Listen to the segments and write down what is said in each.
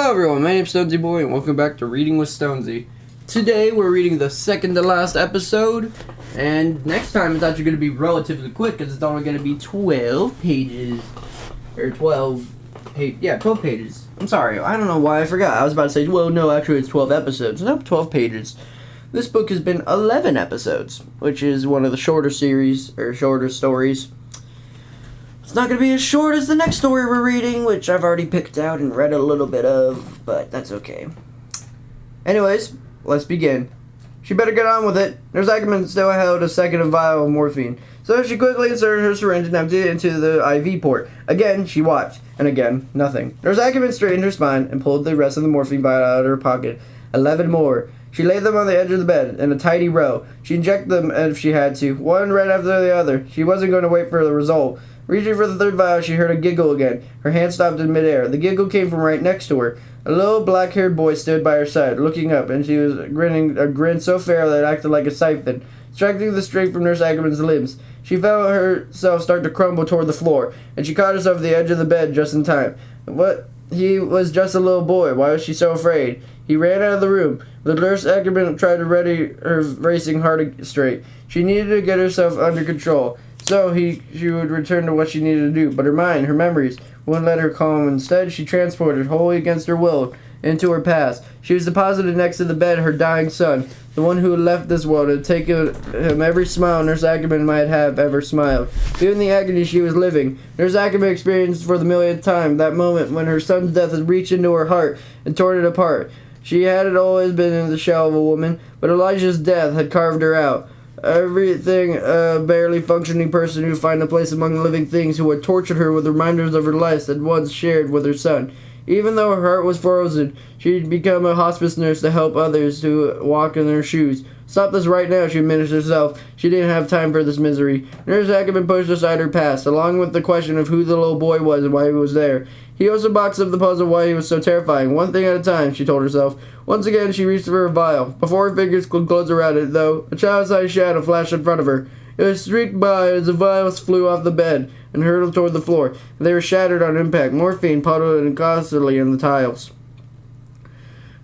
Hello everyone, my name's Stonesy Boy and welcome back to Reading with Stonesy. Today we're reading the second to last episode, and next time it's actually going to be relatively quick because it's only going to be 12 pages. Or 12 pages. I'm sorry, I don't know why I forgot. I was about to say, well no, actually it's 12 episodes. No, 12 pages. This book has been 11 episodes, which is one of the shorter series, or shorter stories. It's not going to be as short as the next story we're reading, which I've already picked out and read a little bit of, but that's okay. Anyways, let's begin. She better get on with it. Nurse Ackerman still held a second vial of morphine, so she quickly inserted her syringe and emptied it into the IV port. Again, she watched, and again, nothing. Nurse Ackerman straightened her spine and pulled the rest of the morphine vial out of her pocket. 11 more. She laid them on the edge of the bed in a tidy row. She injected them if she had to, one right after the other. She wasn't going to wait for the result. Reaching for the third vial, she heard a giggle again. Her hand stopped in midair. The giggle came from right next to her. A little black-haired boy stood by her side, looking up, and she was grinning a grin so fair that it acted like a siphon, extracting the strength from Nurse Ackerman's limbs. She felt herself start to crumble toward the floor, and she caught herself at the edge of the bed just in time. What? He was just a little boy. Why was she so afraid? He ran out of the room. The Nurse Ackerman tried to ready her racing heart straight. She needed to get herself under control. So she would return to what she needed to do, but her mind, her memories, wouldn't let her calm. Instead, she transported, wholly against her will, into her past. She was deposited next to the bed her dying son, the one who had left this world and taken him every smile Nurse Ackerman might have ever smiled. Even the agony she was living, Nurse Ackerman experienced for the millionth time that moment when her son's death had reached into her heart and torn it apart. She had always been in the shell of a woman, but Elijah's death had carved her out. Everything a barely functioning person who found a place among the living things who had tortured her with reminders of her life that once shared with her son. Even though her heart was frozen, she'd become a hospice nurse to help others to walk in her shoes. Stop this right now, she admitted herself. She didn't have time for this misery. Nurse Ackerman pushed aside her past, along with the question of who the little boy was and why he was there. He also boxed up the puzzle why he was so terrifying, one thing at a time, she told herself. Once again, she reached for her vial. Before her fingers could close around it, though, a child-sized shadow flashed in front of her. It was streaked by as the vials flew off the bed and hurtled toward the floor. They were shattered on impact. Morphine puddled constantly in the tiles.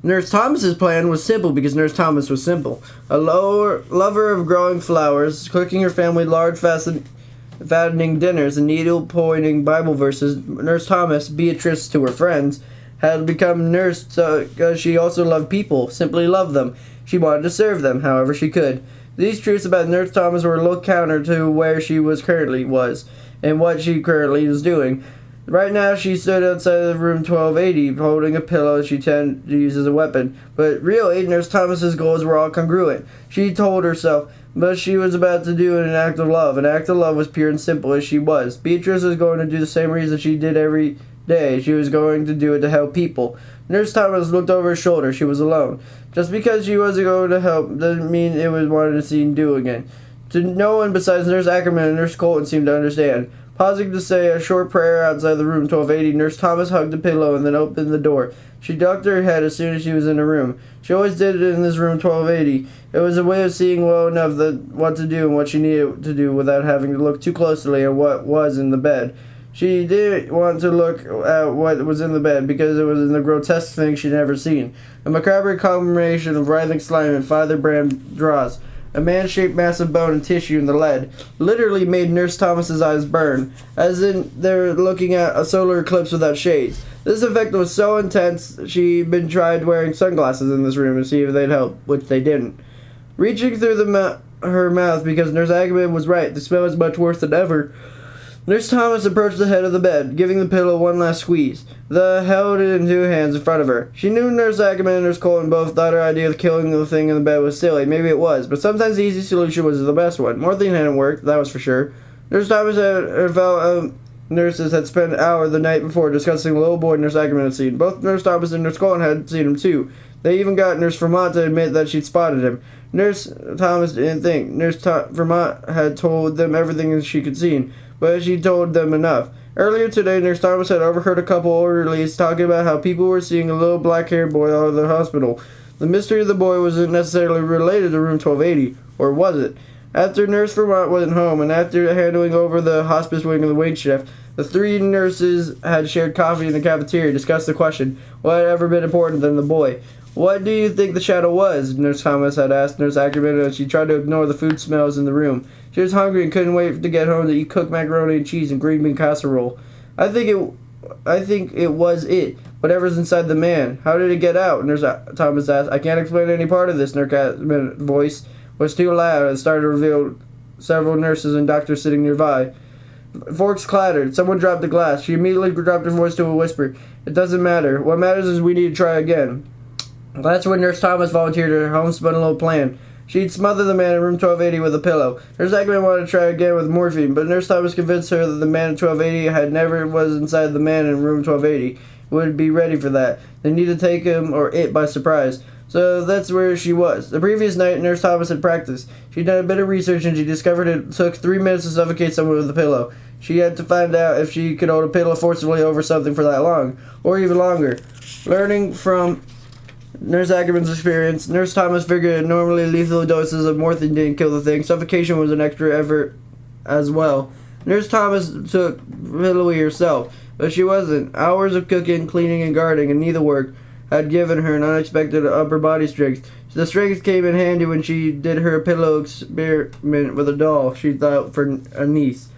Nurse Thomas's plan was simple because Nurse Thomas was simple. A lover of growing flowers, cooking her family large, fattening dinners and needle-pointing Bible verses, Nurse Thomas, Beatrice to her friends, had become nurse because she also loved people, simply loved them. She wanted to serve them, however she could. These truths about Nurse Thomas were a little counter to where she currently was, and what she currently was doing. Right now, she stood outside of room 1280, holding a pillow she tended to use as a weapon. But really, Nurse Thomas's goals were all congruent. She told herself, but she was about to do an act of love. An act of love was pure and simple as she was. Beatrice was going to do the same reason she did every day. She was going to do it to help people. Nurse Thomas looked over her shoulder. She was alone. Just because she wasn't going to help doesn't mean it was wanted to see doing it. To no one besides Nurse Ackerman and Nurse Colton seemed to understand. Pausing to say a short prayer outside the room 1280, Nurse Thomas hugged the pillow and then opened the door. She ducked her head as soon as she was in the room. She always did it in this room 1280. It was a way of seeing well enough what to do and what she needed to do without having to look too closely at what was in the bed. She didn't want to look at what was in the bed because it was in the grotesque thing she'd never seen. A macabre combination of writhing slime and firebrand dross. A man-shaped mass of bone and tissue in the lead literally made Nurse Thomas's eyes burn, as in they're looking at a solar eclipse without shades. This effect was so intense she'd been tried wearing sunglasses in this room to see if they'd help, which they didn't. Reaching through her mouth because Nurse Ackerman was right, the smell was much worse than ever. Nurse Thomas approached the head of the bed, giving the pillow one last squeeze. Held it in two hands in front of her. She knew Nurse Ackerman and Nurse Colton both thought her idea of killing the thing in the bed was silly. Maybe it was, but sometimes the easy solution was the best one. Morphine hadn't worked, that was for sure. Nurse Thomas and her fellow nurses had spent an hour the night before discussing the little boy Nurse Ackerman had seen. Both Nurse Thomas and Nurse Colton had seen him too. They even got Nurse Vermont to admit that she'd spotted him. Nurse Thomas didn't think. Vermont had told them everything she could see, but she told them enough. Earlier today, Nurse Thomas had overheard a couple orderlies talking about how people were seeing a little black-haired boy out of the hospital. The mystery of the boy wasn't necessarily related to room 1280, or was it? After Nurse Vermont wasn't home, and after handing over the hospice wing of the wait shift, the three nurses had shared coffee in the cafeteria, discussed the question, what had ever been important than the boy? What do you think the shadow was? Nurse Thomas had asked Nurse Ackerman as she tried to ignore the food smells in the room. She was hungry and couldn't wait to get home to eat cooked macaroni and cheese and green bean casserole. I think it was it. Whatever's inside the man. How did it get out? Nurse Thomas asked. I can't explain any part of this. Nurse Ackerman's voice was too loud and started to reveal several nurses and doctors sitting nearby. Forks clattered. Someone dropped a glass. She immediately dropped her voice to a whisper. It doesn't matter. What matters is we need to try again. That's when Nurse Thomas volunteered her homespun little plan. She'd smother the man in room 1280 with a pillow. Nurse Ackerman wanted to try again with morphine, but Nurse Thomas convinced her that the man in 1280 had never was inside the man in room 1280. Would be ready for that. They needed to take him or it by surprise. So that's where she was. The previous night, Nurse Thomas had practiced. She'd done a bit of research and she discovered it took 3 minutes to suffocate someone with a pillow. She had to find out if she could hold a pillow forcibly over something for that long, or even longer. Learning from Nurse Ackerman's experience, Nurse Thomas figured normally lethal doses of morphine didn't kill the thing. Suffocation was an extra effort as well. Nurse Thomas took pillowy herself, but she wasn't. Hours of cooking, cleaning, and guarding, and needlework had given her an unexpected upper body strength. The strength came in handy when she did her pillow experiment with a doll she thought for a niece.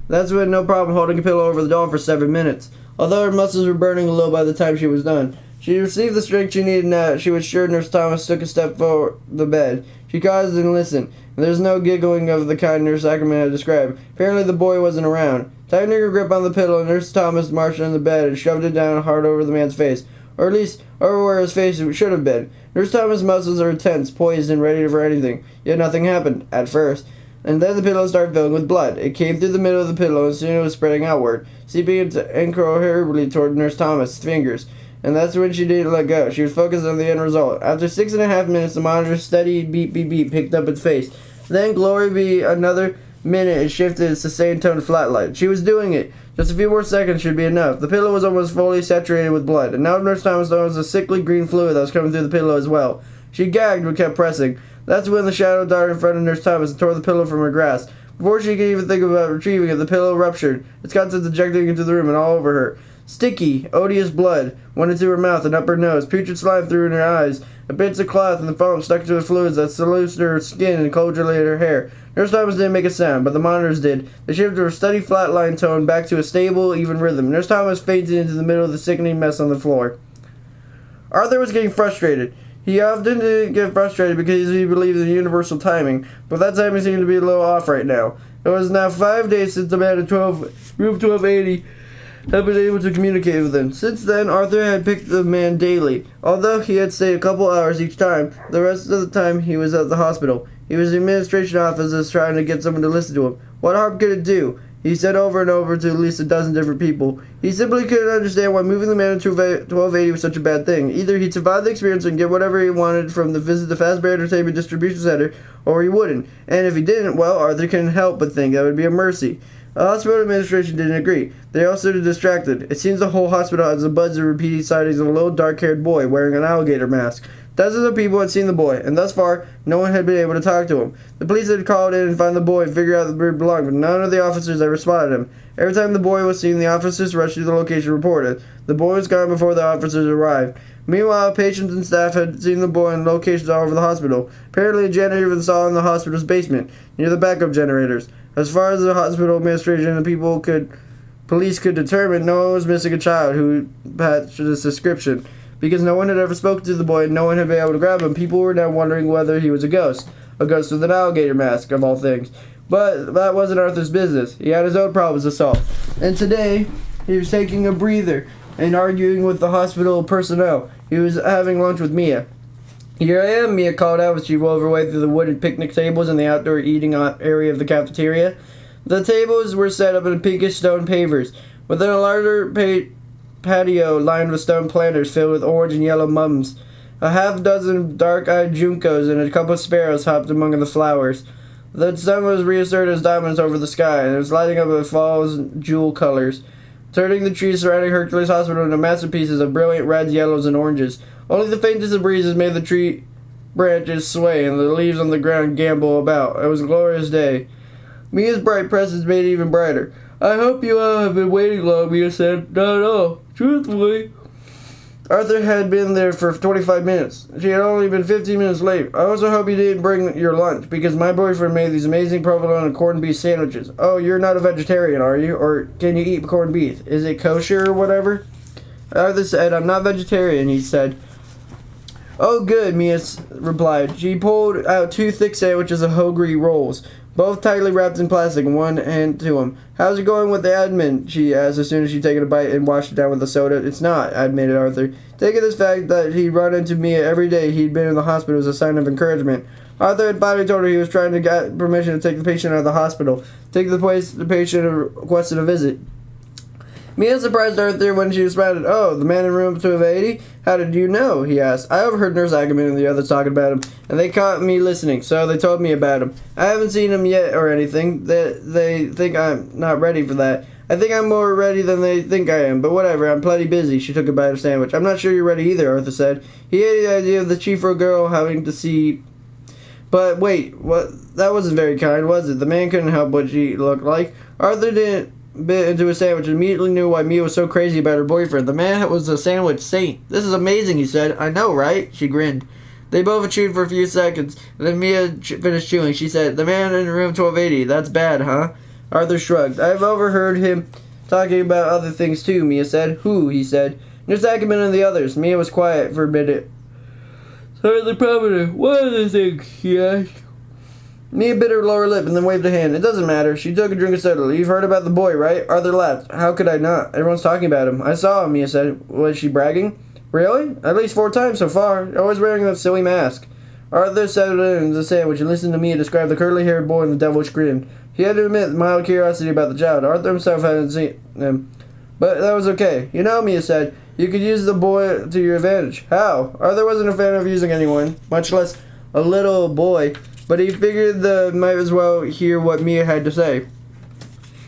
That's when no problem holding a pillow over the doll for 7 minutes. Although her muscles were burning a little by the time she was done. She received the strength she needed now. She was sure Nurse Thomas took a step forward the bed. She paused and listened. There was no giggling of the kind Nurse Ackerman had described. Apparently the boy wasn't around. Tightening her grip on the pillow, Nurse Thomas marched on the bed and shoved it down hard over the man's face. Or at least over where his face should have been. Nurse Thomas' muscles were tense, poised, and ready for anything. Yet nothing happened, at first. And then the pillow started filling with blood. It came through the middle of the pillow and soon it was spreading outward, seeping incoherently toward Nurse Thomas' fingers. And that's when she didn't let go. She was focused on the end result. After 6.5 minutes, the monitor's steady beep beep beep picked up its pace. Then, glory be, another minute it shifted its sustained tone to flatline. She was doing it. Just a few more seconds should be enough. The pillow was almost fully saturated with blood, and now Nurse Thomas noticed a sickly green fluid that was coming through the pillow as well. She gagged but kept pressing. That's when the shadow darted in front of Nurse Thomas and tore the pillow from her grasp. Before she could even think about retrieving it, the pillow ruptured, its contents ejecting into the room and all over her. Sticky, odious blood went into her mouth and up her nose, putrid slime through in her eyes, and bits of cloth and the foam stuck to the fluids that solaced her skin and congelated her hair. Nurse Thomas didn't make a sound, but the monitors did. They shifted her steady flatline tone back to a stable, even rhythm. Nurse Thomas fainted into the middle of the sickening mess on the floor. Arthur was getting frustrated. He often did get frustrated because he believed in universal timing, but that timing seemed to be a little off right now. It was now 5 days since the man in room 1280 had been able to communicate with him. Since then, Arthur had picked the man daily. Although he had stayed a couple hours each time, the rest of the time he was at the hospital. He was in the administration offices trying to get someone to listen to him. What harm could it do? He said over and over to at least a dozen different people. He simply couldn't understand why moving the man into 1280 was such a bad thing. Either he'd survive the experience and get whatever he wanted from the visit to Fazbear Entertainment Distribution Center, or he wouldn't. And if he didn't, well, Arthur couldn't help but think that would be a mercy. The hospital administration didn't agree. They all stood distracted. It seems the whole hospital has a buzz of repeated sightings of a little dark-haired boy wearing an alligator mask. Dozens of people had seen the boy, and thus far, no one had been able to talk to him. The police had called in and found the boy and figured out where he belonged, but none of the officers ever spotted him. Every time the boy was seen, the officers rushed to the location and reported. The boy was gone before the officers arrived. Meanwhile, patients and staff had seen the boy in locations all over the hospital. Apparently, a janitor even saw him in the hospital's basement, near the backup generators. As far as the hospital administration and police could determine, no one was missing a child who matched this description. Because no one had ever spoken to the boy and no one had been able to grab him, people were now wondering whether he was a ghost. A ghost with an alligator mask, of all things. But that wasn't Arthur's business. He had his own problems to solve. And today, he was taking a breather and arguing with the hospital personnel. He was having lunch with Mia. "Here I am," Mia called out as she wove her way through the wooden picnic tables in the outdoor eating area of the cafeteria. The tables were set up in pinkish stone pavers, within a larger patio lined with stone planters filled with orange and yellow mums. A half-dozen dark-eyed juncos and a couple of sparrows hopped among the flowers. The sun was reasserted as diamonds over the sky, and it was lighting up with fall's jewel colors, turning the trees surrounding Hercules Hospital into masterpieces of brilliant reds, yellows, and oranges. Only the faintest of breezes made the branches sway and the leaves on the ground gambol about. It was a glorious day. Mia's bright presence made it even brighter. I hope you all have been waiting long, Mia said. Not at all. Truthfully. Arthur had been there for 25 minutes. She had only been 15 minutes late. I also hope you didn't bring your lunch, because my boyfriend made these amazing provolone and corned beef sandwiches. Oh, you're not a vegetarian, are you? Or can you eat corned beef? Is it kosher or whatever? Arthur said, I'm not vegetarian, he said. Oh, good, Mia replied. She pulled out 2 thick sandwiches of hoagie rolls, both tightly wrapped in plastic, and one hand to him. How's it going with the admin? She asked as soon as she'd taken a bite and washed it down with the soda. It's not, admitted Arthur. Taking this fact that he'd run into Mia every day he'd been in the hospital was a sign of encouragement. Arthur had finally told her he was trying to get permission to take the patient out of the hospital, take the place the patient requested a visit. Mia surprised Arthur when she responded, Oh, the man in room 280? How did you know? He asked. I overheard Nurse Ackerman and the others talking about him, and they caught me listening, so they told me about him. I haven't seen him yet or anything. They think I'm not ready for that. I think I'm more ready than they think I am, but whatever, I'm plenty busy. She took a bite of sandwich. I'm not sure you're ready either, Arthur said. He hated the idea of the chief or girl having to see... But wait, what? That wasn't very kind, was it? The man couldn't help what she looked like. Arthur didn't bit into his sandwich and immediately knew why Mia was so crazy about her boyfriend. The man was a sandwich saint. This is amazing, he said. I know, right? She grinned. They both chewed for a few seconds. Then Mia finished chewing. She said, The man in room 1280. That's bad, huh? Arthur shrugged. I've overheard him talking about other things too, Mia said. Who? He said. Nurse Ackerman and the others. Mia was quiet for a minute. Sorry, the prominent. What other things? She asked. Mia bit her lower lip and then waved a hand. It doesn't matter. She took a drink of soda. You've heard about the boy, right? Arthur laughed. How could I not? Everyone's talking about him. I saw him, Mia said. Was she bragging? Really? At least 4 times so far. Always wearing that silly mask. Arthur settled in the sandwich and listened to Mia describe the curly-haired boy and the devilish grin. He had to admit mild curiosity about the child. Arthur himself hadn't seen him. But that was okay. You know, Mia said, you could use the boy to your advantage. How? Arthur wasn't a fan of using anyone, much less a little boy. But he figured might as well hear what Mia had to say.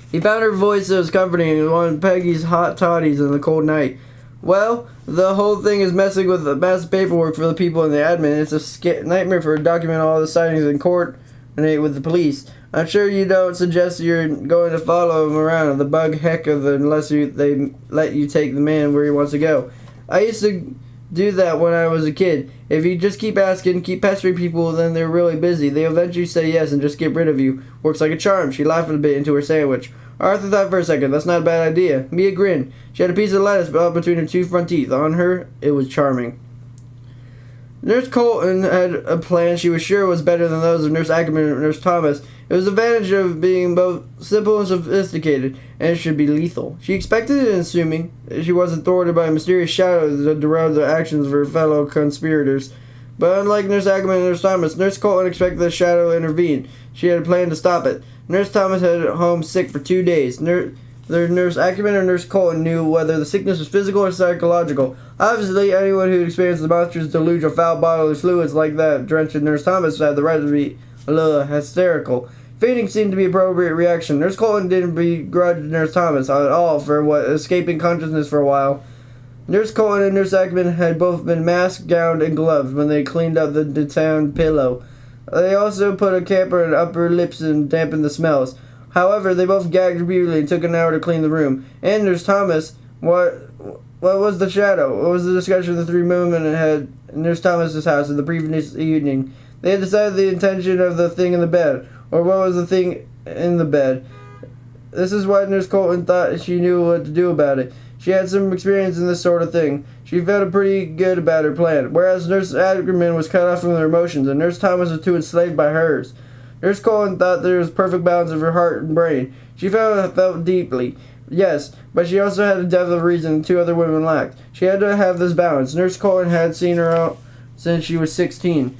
He found her voice that was comforting and wanted Peggy's hot toddies in the cold night. Well, the whole thing is messing with the massive paperwork for the people in the admin. It's a nightmare for documenting all the sightings in court and with the police. I'm sure you don't suggest you're going to follow him around the bug heck of it unless they let you take the man where he wants to go. I used to do that when I was a kid. If you just keep asking, keep pestering people, then they're really busy. They'll eventually say yes and just get rid of you. Works like a charm. She laughed a bit into her sandwich. Arthur thought for a second. That's not a bad idea. Mia grinned. She had a piece of lettuce between her 2 front teeth. On her, it was charming. Nurse Colton had a plan she was sure was better than those of Nurse Ackerman and Nurse Thomas. It was the advantage of being both simple and sophisticated, and it should be lethal. She expected it, assuming she wasn't thwarted by a mysterious shadow that derailed the actions of her fellow conspirators. But unlike Nurse Ackerman and Nurse Thomas, Nurse Colton expected the shadow to intervene. She had a plan to stop it. Nurse Thomas had home sick for 2 days. Nurse Ackerman or Nurse Colton knew whether the sickness was physical or psychological. Obviously, anyone who experienced the monstrous deluge of foul bodily fluids like that drenched Nurse Thomas had the right to be a little hysterical. Fainting seemed to be an appropriate reaction. Nurse Colton didn't begrudge Nurse Thomas at all for escaping consciousness for a while. Nurse Colton and Nurse Ackerman had both been masked, gowned, and gloved when they cleaned up the town pillow. They also put a camper in upper lips and dampened the smells. However, they both gagged repeatedly and took an hour to clean the room. And Nurse Thomas, what was the shadow? What was the discussion the 3 women had in Nurse Thomas's house in the previous evening? They had decided the intention of the thing in the bed, or what was the thing in the bed. This is why Nurse Colton thought she knew what to do about it. She had some experience in this sort of thing. She felt pretty good about her plan, whereas Nurse Ackerman was cut off from her emotions, and Nurse Thomas was too enslaved by hers. Nurse Colton thought there was perfect balance of her heart and brain. She felt deeply, yes, but she also had a depth of reason 2 other women lacked. She had to have this balance. Nurse Colton had seen her out since she was 16.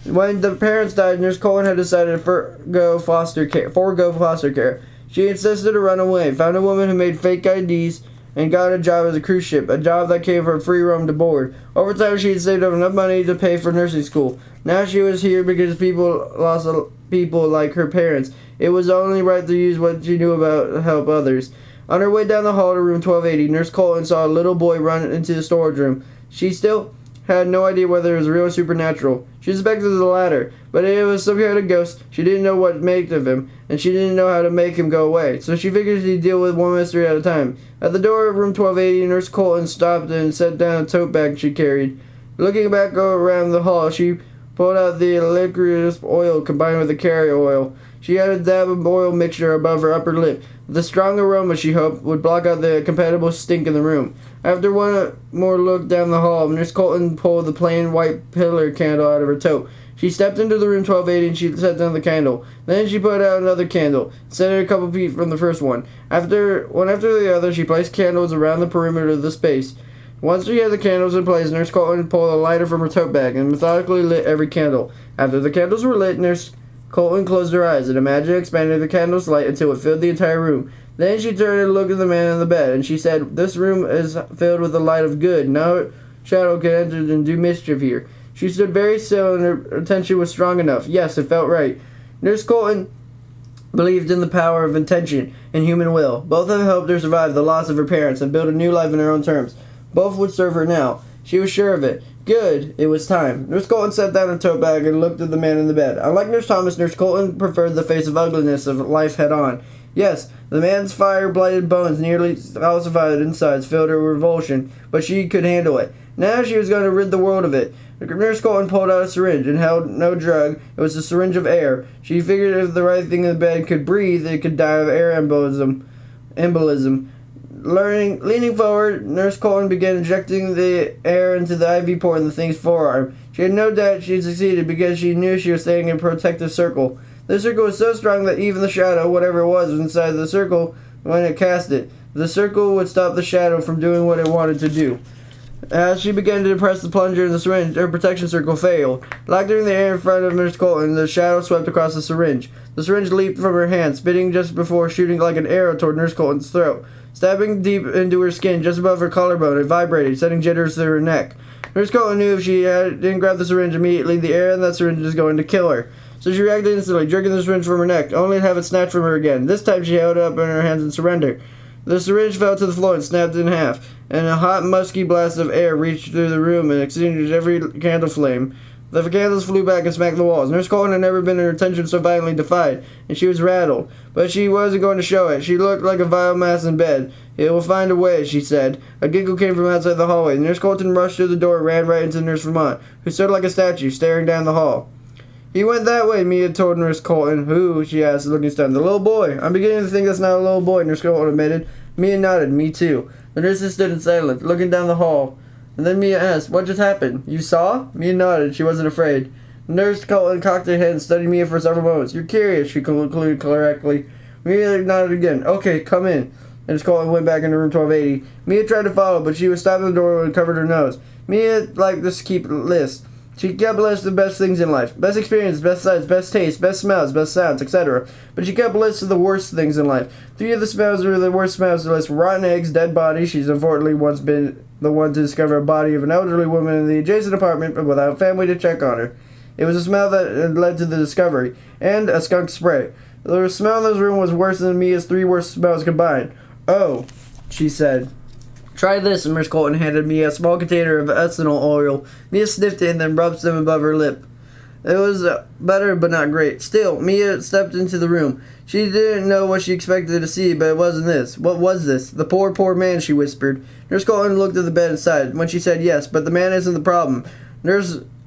When the parents died, Nurse Colton had decided to forego foster care. She insisted to run away, found a woman who made fake IDs, and got a job as a cruise ship, a job that gave her free roam to board. Over time, she had saved up enough money to pay for nursing school. Now she was here because people lost people like her parents. It was only right to use what she knew about to help others. On her way down the hall to room 1280, Nurse Colton saw a little boy run into the storage room. She still had no idea whether it was real or supernatural. She suspected the latter, but it was some kind of ghost. She didn't know what to make of him, and she didn't know how to make him go away, so she figured she'd deal with one mystery at a time. At the door of room 1280, Nurse Colton stopped and set down a tote bag she carried. Looking back around the hall, she pulled out the licorice oil combined with the carrier oil. She had a dab of oil mixture above her upper lip. The strong aroma, she hoped, would block out the compatible stink in the room. After one more look down the hall, Nurse Colton pulled the plain white pillar candle out of her tote. She stepped into the room 1280 and she set down the candle. Then she put out another candle, set it a couple feet from the first one. One after the other, she placed candles around the perimeter of the space. Once she had the candles in place, Nurse Colton pulled a lighter from her tote bag and methodically lit every candle. After the candles were lit, Nurse Colton closed her eyes and imagined expanding the candle's light until it filled the entire room. Then she turned and looked at the man in the bed, and she said, "This room is filled with the light of good. No shadow can enter and do mischief here." She stood very still, and her attention was strong enough. Yes, it felt right. Nurse Colton believed in the power of intention and human will. Both have helped her survive the loss of her parents and build a new life on her own terms. Both would serve her now. She was sure of it. Good. It was time. Nurse Colton set down her tote bag and looked at the man in the bed. Unlike Nurse Thomas, Nurse Colton preferred the face of ugliness of life head on. Yes, the man's fire-blighted bones, nearly calcified insides, filled her with revulsion, but she could handle it. Now she was going to rid the world of it. Nurse Colton pulled out a syringe and held no drug. It was a syringe of air. She figured if the right thing in the bed could breathe, it could die of air embolism. Leaning forward, Nurse Colton began injecting the air into the IV port in the thing's forearm. She had no doubt she succeeded because she knew she was staying in a protective circle. The circle was so strong that even the shadow, whatever it was inside the circle, when it cast it, the circle would stop the shadow from doing what it wanted to do. As she began to depress the plunger in the syringe, her protection circle failed. Locked in the air in front of Nurse Colton, the shadow swept across the syringe. The syringe leaped from her hand, spitting just before shooting like an arrow toward Nurse Colton's throat. Stabbing deep into her skin, just above her collarbone, it vibrated, sending jitters through her neck. Nurse Colton knew if she didn't grab the syringe immediately, the air in that syringe was going to kill her. So she reacted instantly, jerking the syringe from her neck, only to have it snatched from her again. This time she held it up in her hands in surrender. The syringe fell to the floor and snapped in half, and a hot, musky blast of air reached through the room and extinguished every candle flame. The candles flew back and smacked the walls. Nurse Colton had never been in her tension so violently defied, and she was rattled. But she wasn't going to show it. She looked like a vile mass in bed. "It will find a way," she said. A giggle came from outside the hallway. Nurse Colton rushed through the door and ran right into Nurse Vermont, who stood like a statue, staring down the hall. "He went that way," Mia told Nurse Colton. "Who?" she asked, looking stunned. "The little boy." "I'm beginning to think that's not a little boy," Nurse Colton admitted. Mia nodded. "Me too." The nurses stood in silence, looking down the hall. And then Mia asked, "What just happened? You saw?" Mia nodded. She wasn't afraid. Nurse Colton cocked her head and studied Mia for several moments. "You're curious," she concluded correctly. Mia nodded again. "Okay, come in." Nurse Colton went back into room 1280. Mia tried to follow, but she was stopped at the door and covered her nose. Mia liked to keep lists. She kept lists of best things in life. Best experiences, best sights, best tastes, best smells, best sounds, etc. But she kept lists of the worst things in life. 3 of the smells were the worst smells of the list: rotten eggs, dead bodies. She's unfortunately once been the one to discover a body of an elderly woman in the adjacent apartment, but without family to check on her. It was a smell that had led to the discovery. And a skunk spray. The smell in this room was worse than Mia's 3 worst smells combined. "Oh," she said. "Try this," and Nurse Colton handed Mia a small container of ethanol oil. Mia sniffed it and then rubbed some above her lip. It was better, but not great. Still, Mia stepped into the room. She didn't know what she expected to see, but it wasn't this. What was this? "The poor, poor man," she whispered. Nurse Colton looked at the bed and sighed. When she said yes, but the man isn't the problem.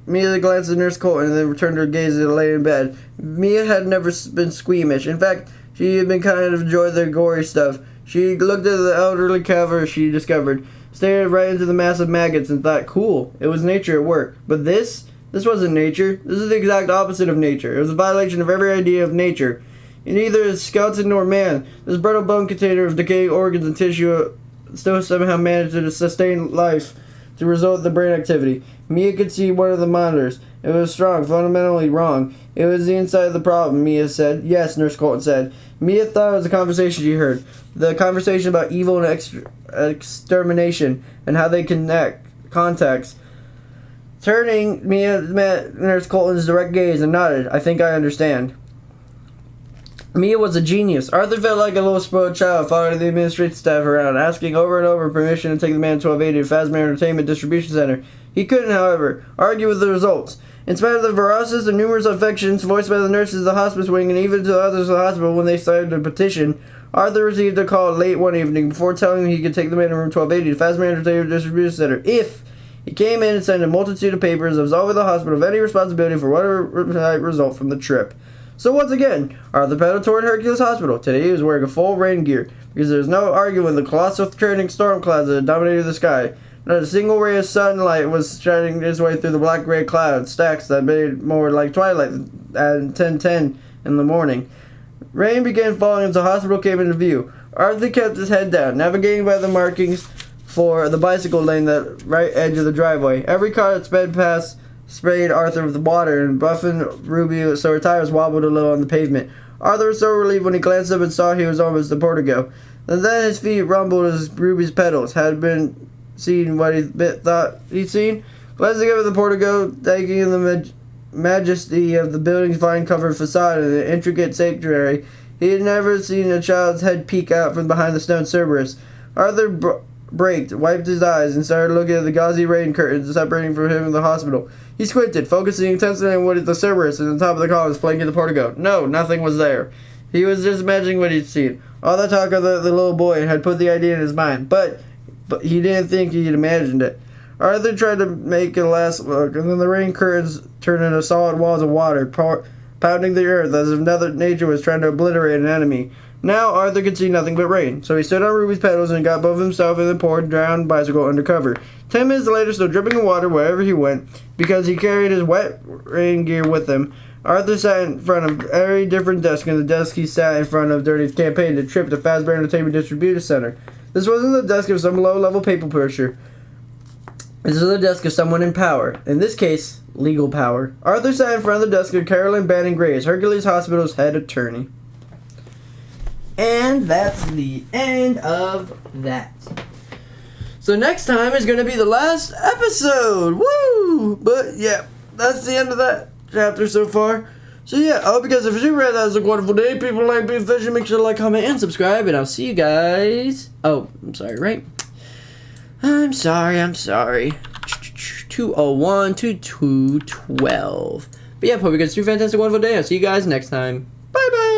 Mia glanced at Nurse Colton and then returned her gaze as it lay in bed. Mia had never been squeamish. In fact, she had been kind of enjoyed the gory stuff. She looked at the elderly cadaver she discovered, stared right into the mass of maggots, and thought, cool, it was nature at work. But this wasn't nature. This is the exact opposite of nature. It was a violation of every idea of nature. Neither is skeleton nor man. This brittle bone container of decaying organs and tissue still somehow managed to sustain life to result in the brain activity. Mia could see one of the monitors. It was strong, fundamentally wrong. It was the inside of the problem, Mia said. Yes, Nurse Colton said. Mia thought it was a conversation she heard. The conversation about evil and extermination and how they connect contacts. Turning, Mia met Nurse Colton's direct gaze and nodded. "I think I understand." Mia was a genius. Arthur felt like a little spoiled child, following the administrative staff around, asking over and over permission to take the man to 1280 to Fazbear Entertainment Distribution Center. He couldn't, however, argue with the results. In spite of the ferocity and numerous affections voiced by the nurses of the hospice wing and even to the others of the hospital when they started a petition, Arthur received a call late one evening before telling him he could take the man to room 1280 to Fazbear Entertainment Distribution Center if he came in and signed a multitude of papers absolving the hospital of any responsibility for whatever might result from the trip. So once again, Arthur pedaled toward Hercules Hospital. Today he was wearing a full rain gear, because there was no arguing the colossal threatening storm clouds that dominated the sky. Not a single ray of sunlight was shining its way through the black-gray cloud stacks that made more like twilight at 10:10 in the morning. Rain began falling as the hospital came into view. Arthur kept his head down, navigating by the markings for the bicycle lane at the right edge of the driveway. Every car that sped past sprayed Arthur with water, and buffing Ruby so her tires wobbled a little on the pavement. Arthur was so relieved when he glanced up and saw he was almost at Portico. And then his feet rumbled as Ruby's pedals had been seen what he thought he'd seen. Glancing up at the Portico, taking in the majesty of the building's vine-covered facade and the intricate sanctuary, he had never seen a child's head peek out from behind the stone Cerberus. Arthur braked, wiped his eyes, and started looking at the gauzy rain curtains separating from him and the hospital. He squinted, focusing intensely on what the Cerberus at the top of the columns flanking the Portico. No, nothing was there. He was just imagining what he'd seen. All the talk of the little boy had put the idea in his mind, but he didn't think he'd imagined it. Arthur tried to make a last look, and then the rain curtains turned into solid walls of water, pounding the earth as if Mother Nature was trying to obliterate an enemy. Now Arthur could see nothing but rain, so he stood on Ruby's pedals and got both himself and the poor drowned bicycle under cover. 10 minutes later, still dripping in water wherever he went, because he carried his wet rain gear with him, Arthur sat in front of every different desk and the desk he sat in front of during his campaign to trip to Fazbear Entertainment Distribution Center. This wasn't the desk of some low-level paper pusher. This was the desk of someone in power. In this case, legal power. Arthur sat in front of the desk of Carolyn Bannon Graves, Hercules Hospital's head attorney. And that's the end of that. So next time is going to be the last episode. Woo! But yeah, that's the end of that chapter so far. So yeah, I hope you guys have read that. It's a wonderful day. People like being fishing. Make sure to like, comment, and subscribe. And I'll see you guys. Oh, I'm sorry, right? I'm sorry. 201 to 212. But yeah, hope you guys have a fantastic, wonderful day. I'll see you guys next time. Bye-bye.